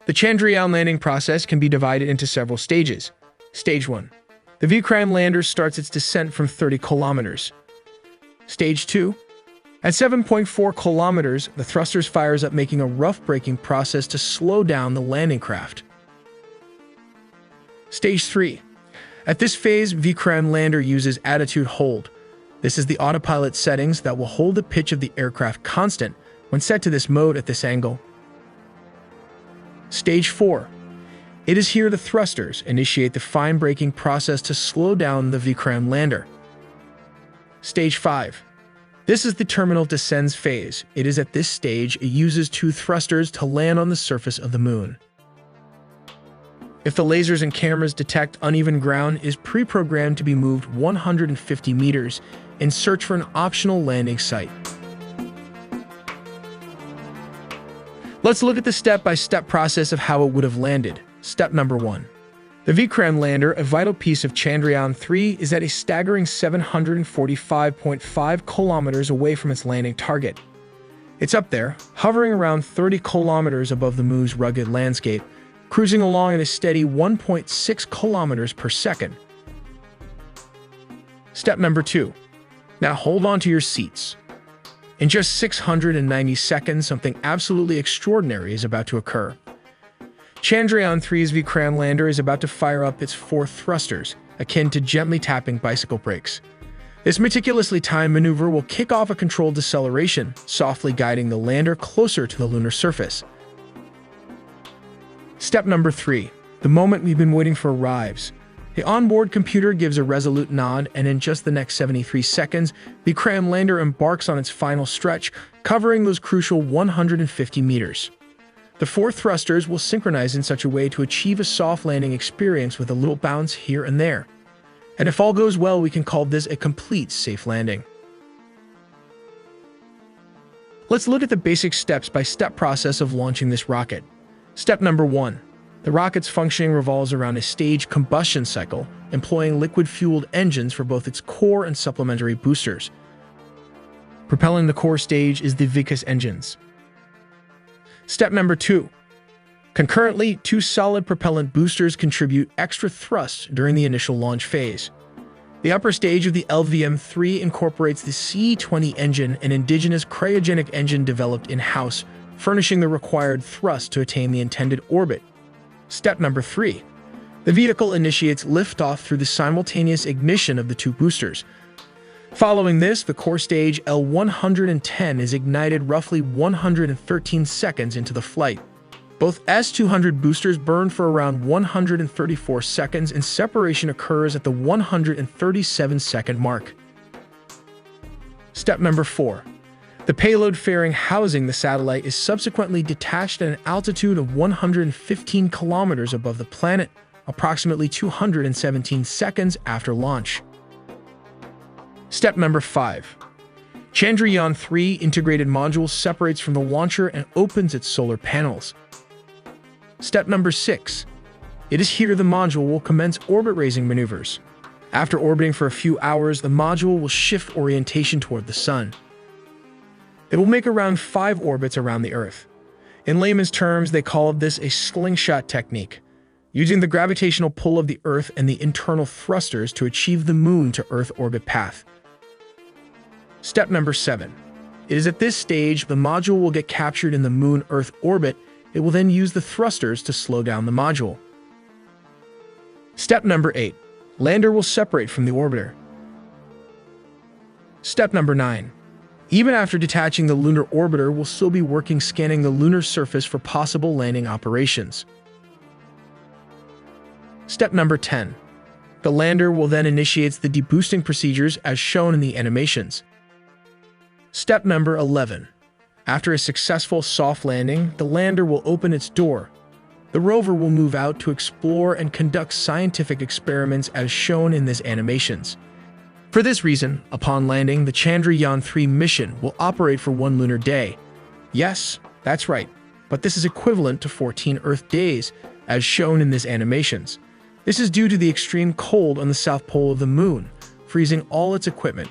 The Chandrayaan landing process can be divided into several stages. Stage 1. The Vikram lander starts its descent from 30 kilometers. Stage 2. At 7.4 kilometers, the thrusters fires up, making a rough braking process to slow down the landing craft. Stage 3. At this phase, Vikram lander uses attitude hold. This is the autopilot settings that will hold the pitch of the aircraft constant when set to this mode at this angle. Stage 4. It is here the thrusters initiate the fine braking process to slow down the Vikram lander. Stage 5. This is the terminal descends phase. It is at this stage it uses two thrusters to land on the surface of the moon. If the lasers and cameras detect uneven ground, it is pre-programmed to be moved 150 meters in search for an optional landing site. Let's look at the step-by-step process of how it would have landed. Step number 1. The Vikram lander, a vital piece of Chandrayaan-3, is at a staggering 745.5 kilometers away from its landing target. It's up there, hovering around 30 kilometers above the moon's rugged landscape, cruising along at a steady 1.6 kilometers per second. Step number 2. Now hold on to your seats. In just 690 seconds, something absolutely extraordinary is about to occur. Chandrayaan-3's Vikram lander is about to fire up its four thrusters, akin to gently tapping bicycle brakes. This meticulously timed maneuver will kick off a controlled deceleration, softly guiding the lander closer to the lunar surface. Step number 3. The moment we've been waiting for arrives. The onboard computer gives a resolute nod, and in just the next 73 seconds, the Vikram lander embarks on its final stretch, covering those crucial 150 meters. The four thrusters will synchronize in such a way to achieve a soft landing experience with a little bounce here and there. And if all goes well, we can call this a complete safe landing. Let's look at the basic step-by-step process of launching this rocket. Step number 1. The rocket's functioning revolves around a staged combustion cycle, employing liquid-fueled engines for both its core and supplementary boosters. Propelling the core stage is the Vikas engines. Step number 2. Concurrently, two solid propellant boosters contribute extra thrust during the initial launch phase. The upper stage of the LVM-3 incorporates the C-20 engine, an indigenous cryogenic engine developed in-house, furnishing the required thrust to attain the intended orbit. Step number 3. The vehicle initiates liftoff through the simultaneous ignition of the two boosters. Following this, the core stage L-110 is ignited roughly 113 seconds into the flight. Both S-200 boosters burn for around 134 seconds, and separation occurs at the 137-second mark. Step number 4. The payload fairing housing the satellite is subsequently detached at an altitude of 115 kilometers above the planet, approximately 217 seconds after launch. Step number 5. Chandrayaan-3 integrated module separates from the launcher and opens its solar panels. Step number 6. It is here the module will commence orbit-raising maneuvers. After orbiting for a few hours, the module will shift orientation toward the Sun. It will make around 5 orbits around the Earth. In layman's terms, they call this a slingshot technique, using the gravitational pull of the Earth and the internal thrusters to achieve the Moon-to-Earth orbit path. Step number 7. It is at this stage the module will get captured in the Moon-Earth orbit. It will then use the thrusters to slow down the module. Step number 8. Lander will separate from the orbiter. Step number 9. Even after detaching, the lunar orbiter will still be working, scanning the lunar surface for possible landing operations. Step number 10. The lander will then initiate the deboosting procedures as shown in the animations. Step number 11. After a successful soft landing, the lander will open its door. The rover will move out to explore and conduct scientific experiments as shown in these animations. For this reason, upon landing, the Chandrayaan-3 mission will operate for 1 lunar day. Yes, that's right, but this is equivalent to 14 Earth days, as shown in these animations. This is due to the extreme cold on the south pole of the Moon, freezing all its equipment.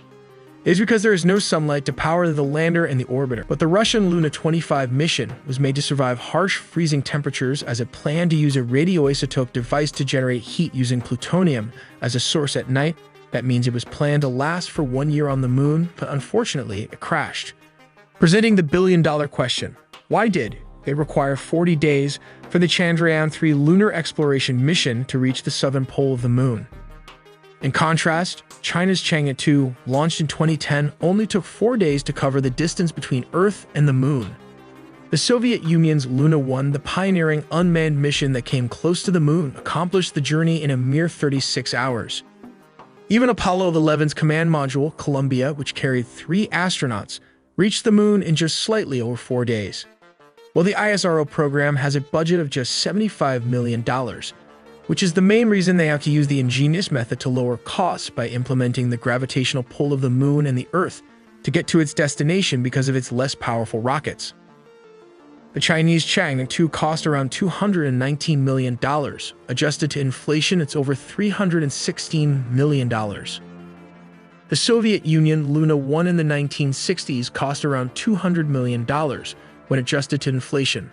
It is because there is no sunlight to power the lander and the orbiter. But the Russian Luna 25 mission was made to survive harsh freezing temperatures as it planned to use a radioisotope device to generate heat using plutonium as a source at night. That means it was planned to last for 1 year on the moon, but unfortunately it crashed. Presenting the billion-dollar question, why did they require 40 days for the Chandrayaan-3 lunar exploration mission to reach the southern pole of the moon? In contrast, China's Chang'e 2, launched in 2010, only took 4 days to cover the distance between Earth and the moon. The Soviet Union's Luna 1, the pioneering unmanned mission that came close to the moon, accomplished the journey in a mere 36 hours. Even Apollo 11's command module, Columbia, which carried 3 astronauts, reached the moon in just slightly over 4 days. While the ISRO program has a budget of just $75 million, which is the main reason they have to use the ingenious method to lower costs by implementing the gravitational pull of the moon and the Earth to get to its destination because of its less powerful rockets. The Chinese Chang'e 2 cost around $219 million. Adjusted to inflation, it's over $316 million. The Soviet Union Luna 1 in the 1960s cost around $200 million when adjusted to inflation.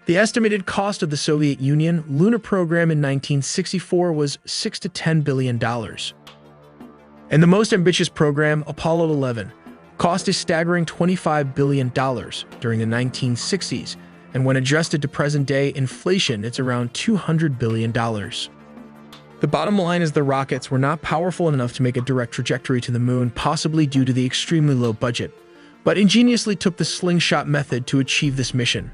The estimated cost of the Soviet Union lunar program in 1964 was $6 to $10 billion. And the most ambitious program, Apollo 11, cost a staggering $25 billion during the 1960s, and when adjusted to present-day inflation, it's around $200 billion. The bottom line is the rockets were not powerful enough to make a direct trajectory to the moon, possibly due to the extremely low budget, but ingeniously took the slingshot method to achieve this mission.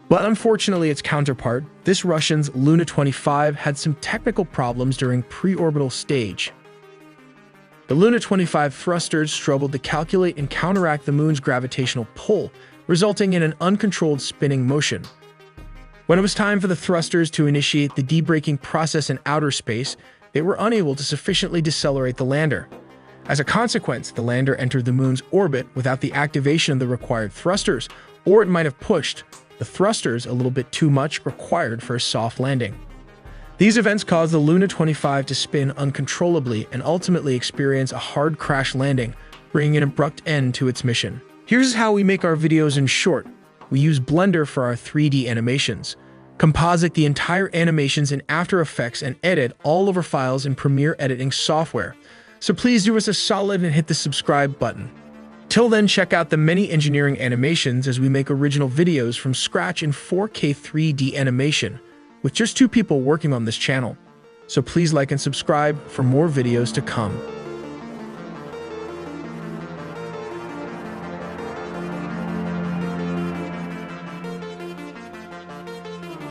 But unfortunately, its counterpart, this Russian's Luna 25, had some technical problems during pre-orbital stage. The Luna 25 thrusters struggled to calculate and counteract the moon's gravitational pull, resulting in an uncontrolled spinning motion. When it was time for the thrusters to initiate the debraking process in outer space, they were unable to sufficiently decelerate the lander. As a consequence, the lander entered the moon's orbit without the activation of the required thrusters, or it might have pushed the thrusters a little bit too much required for a soft landing. These events caused the Luna 25 to spin uncontrollably and ultimately experience a hard crash landing, bringing an abrupt end to its mission. Here's how we make our videos in short. We use Blender for our 3D animations, composite the entire animations in After Effects, and edit all of our files in Premiere editing software. So please do us a solid and hit the subscribe button. Till then, check out the many engineering animations as we make original videos from scratch in 4K 3D animation, with just 2 people working on this channel. So please like and subscribe for more videos to come.